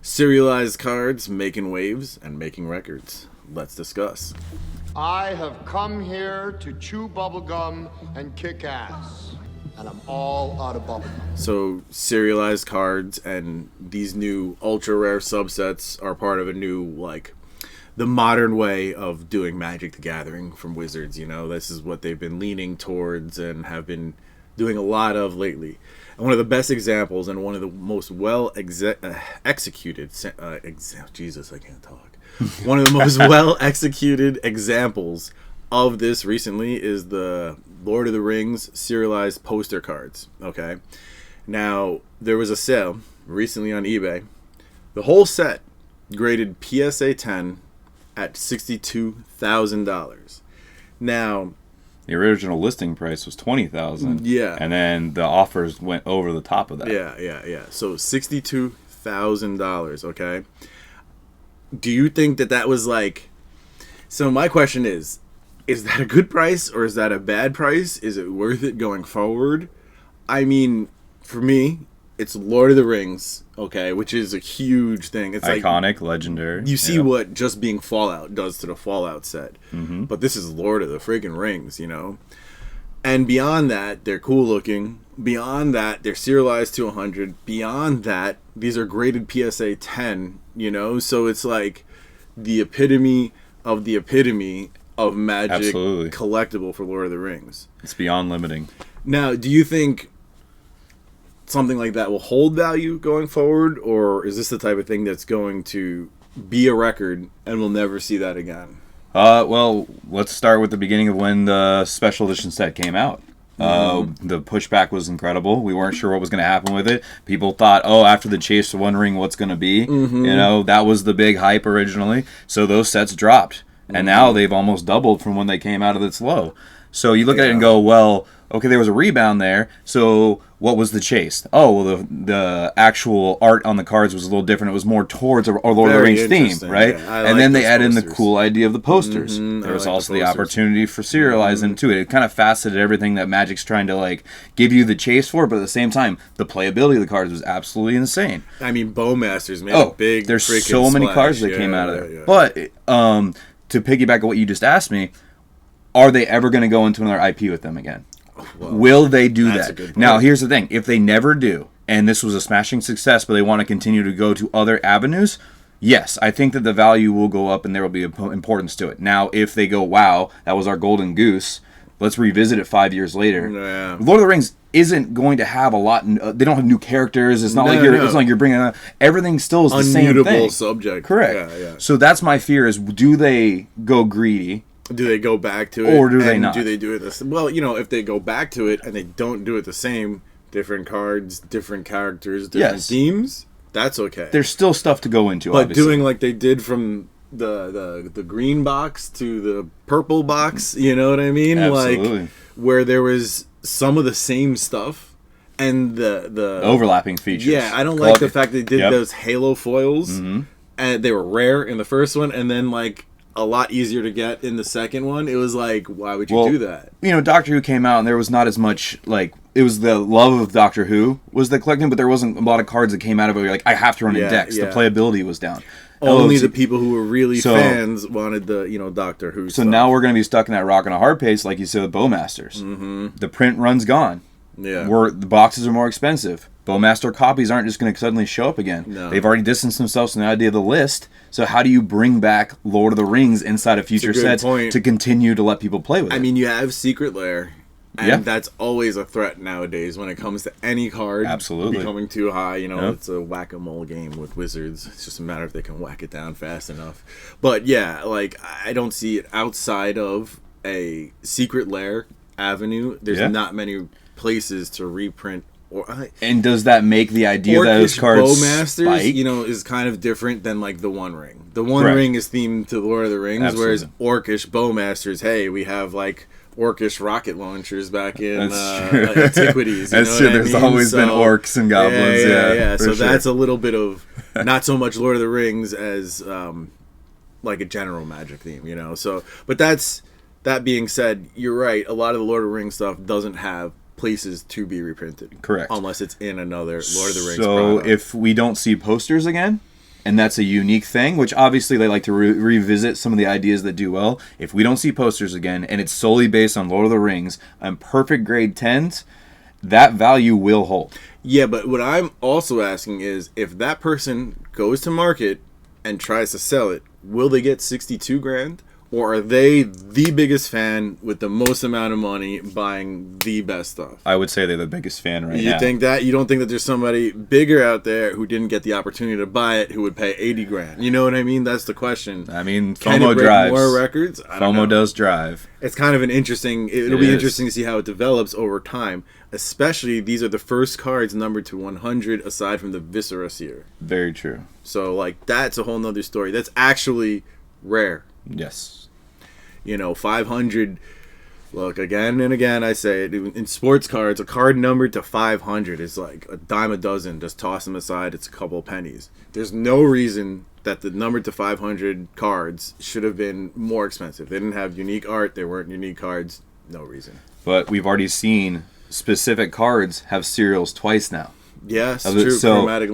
Serialized cards making waves and making records. Let's discuss. I have come here to chew bubblegum and kick ass. And I'm all out of bubblegum. So, serialized cards and these new ultra rare subsets are part of a new, the modern way of doing Magic the Gathering from Wizards. You know, this is what they've been leaning towards and have been doing a lot of lately. And one of the best examples and one of the most executed, Jesus, I can't talk. One of the most well executed examples of this recently is the Lord of the Rings serialized poster cards. Okay, now there was a sale recently on eBay. The whole set graded PSA 10 at $62,000. Now, the original listing price was $20,000. Yeah. And then the offers went over the top of that. Yeah. So $62,000, okay? Do you think that was so my question is that a good price or is that a bad price? Is it worth it going forward? I mean, for me, it's Lord of the Rings, okay, which is a huge thing. It's iconic, legendary. You see what just being Fallout does to the Fallout set. Mm-hmm. But this is Lord of the friggin' Rings, you know? And beyond that, they're cool looking. Beyond that, they're serialized to 100. Beyond that, these are graded PSA 10, you know? So it's like the epitome of Magic. Absolutely. Collectible for Lord of the Rings. It's beyond limiting. Now, do you think something like that will hold value going forward, or is this the type of thing that's going to be a record and we'll never see that again? Well, let's start with the beginning of when the special edition set came out. The pushback was incredible. We weren't sure what was going to happen with it. People thought, after the chase, wondering what's going to be. Mm-hmm. You know, that was the big hype originally. So those sets dropped. And now they've almost doubled from when they came out of its low. So you look at it and go, well, okay, there was a rebound there. So what was the chase? Oh, well, the actual art on the cards was a little different. It was more towards a Lord of the Rings theme, right? Yeah, and then they add in the cool idea of the posters. Mm-hmm. There was also the opportunity for serializing into it. It kind of faceted everything that Magic's trying to give you the chase for, but at the same time, the playability of the cards was absolutely insane. I mean, Bowmasters made a big there's freaking so many splash. cards that came out of there. Yeah. But to piggyback on what you just asked me, are they ever going to go into another IP with them again? Well, will they do that's a that? good point. Now, here's the thing. If they never do, and this was a smashing success, but they want to continue to go to other avenues, yes, I think that the value will go up and there will be importance to it. Now, if they go, wow, that was our golden goose, let's revisit it 5 years later. Yeah. Lord of the Rings isn't going to have a lot. They don't have new characters. It's not It's like you're bringing everything still is the same thing. Unmutable subject. Correct. Yeah. So that's my fear: is do they go greedy? Do they go back to it? Or do they not? Do they do it the same? Well, if they go back to it and they don't do it the same, different cards, different characters, different themes, that's okay. There's still stuff to go into, but obviously. doing like they did from the green box to the purple box, you know what I mean? Absolutely. Like where there was some of the same stuff and the overlapping features. Yeah, I don't like the fact they did those halo foils, and they were rare in the first one, and then a lot easier to get in the second one. It was like, why would you do that? Doctor Who came out and there was not as much it was the love of Doctor Who was the collecting, but there wasn't a lot of cards that came out of it where you're I have to run in decks. The playability was down. Only the people who were really fans wanted the Doctor Who So stuff. now we're going to be stuck in that rock and a hard pace, like you said with Bowmasters. Mm-hmm. The print run's gone. Yeah. The boxes are more expensive. Bowmaster copies aren't just going to suddenly show up again. No. They've already distanced themselves from the idea of the list. So how do you bring back Lord of the Rings inside of future sets to continue to let people play with it? I mean, you have Secret Lair, and that's always a threat nowadays when it comes to any card becoming too high. It's a whack-a-mole game with Wizards. It's just a matter if they can whack it down fast enough. But yeah, I don't see it outside of a Secret Lair avenue. There's not many places to reprint. And does that make the idea that those cards Bowmasters, spike? is kind of different than the One Ring. The One Ring is themed to Lord of the Rings, whereas Orcish Bowmasters, hey, we have Orcish rocket launchers back in antiquities. That's true. There's always been orcs and goblins. Yeah. So that's a little bit of not so much Lord of the Rings as a general Magic theme, So, but that being said, you're right. A lot of the Lord of the Rings stuff doesn't have places to be reprinted. Correct. Unless it's in another Lord of the Rings So product. if we don't see posters again, and that's a unique thing, which obviously they like to revisit some of the ideas that do well. If we don't see posters again, and it's solely based on Lord of the Rings and perfect grade 10s, that value will hold. Yeah, but what I'm also asking is, if that person goes to market and tries to sell it, will they get 62 grand? Or are they the biggest fan with the most amount of money buying the best stuff? I would say they're the biggest fan right now. You think that? You don't think that there's somebody bigger out there who didn't get the opportunity to buy it who would pay 80 grand? You know what I mean? That's the question. I mean, Can it FOMO break drives. more records? I don't know. FOMO does drive. It's kind of an interesting... It'll be interesting to see how it develops over time. Especially, these are the first cards numbered to 100 aside from the Viscera Seer. Very true. So, like, that's a whole nother story. That's actually rare. Yes. 500. Look, again and again, I say it. In sports cards, a card numbered to 500 is like a dime a dozen. Just toss them aside. It's a couple of pennies. There's no reason that the numbered to 500 cards should have been more expensive. They didn't have unique art. They weren't unique cards. No reason. But we've already seen specific cards have serials twice now. Yes, true. So, Chromatic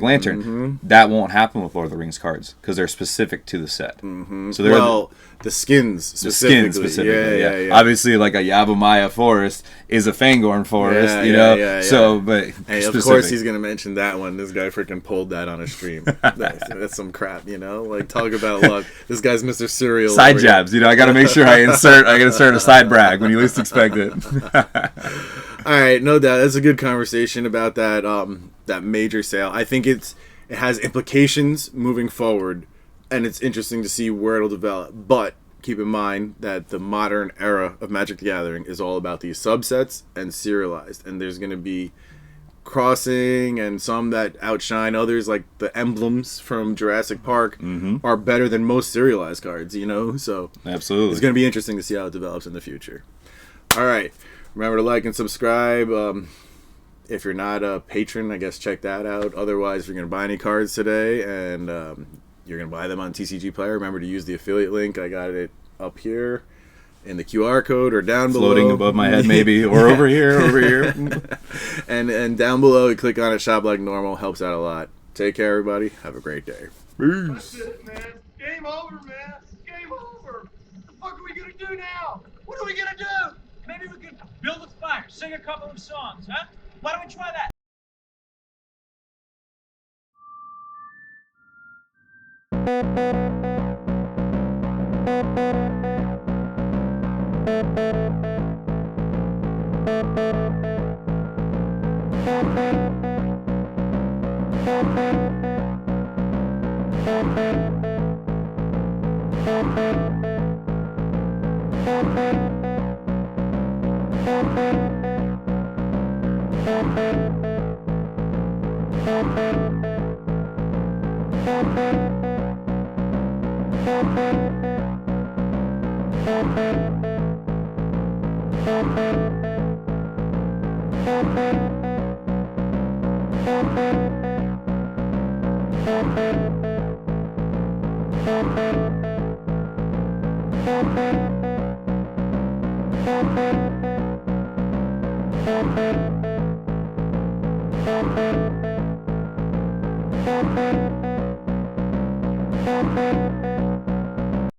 Lantern. Mm-hmm. That won't happen with Lord of the Rings cards because they're specific to the set. Mm-hmm. So the skins specifically. Yeah. Obviously, like a Yavimaya forest is a Fangorn forest, Yeah. So, but hey, of course he's gonna mention that one. This guy freaking pulled that on a stream. That's some crap, Like, talk about luck. This guy's Mr. Serial. Side jabs, I got to make sure I insert a side brag when you least expect it. All right, no doubt. That's a good conversation about that that major sale. I think it has implications moving forward, and it's interesting to see where it'll develop. But keep in mind that the modern era of Magic the Gathering is all about these subsets and serialized, and there's going to be crossing and some that outshine others, like the emblems from Jurassic Park are better than most serialized cards, So absolutely, it's going to be interesting to see how it develops in the future. All right. Remember to like and subscribe. If you're not a patron, I guess check that out. Otherwise, if you're going to buy any cards today and you're going to buy them on TCG Player, remember to use the affiliate link. I got it up here in the QR code or down below. Floating above my head maybe, or over here. And down below, you click on it, shop like normal. Helps out a lot. Take care, everybody. Have a great day. Peace. That's it, man. Game over, man. Game over. What the fuck are we going to do now? What are we going to do? Maybe we could build a fire, sing a couple of songs, huh? Why don't we try that? Thank you.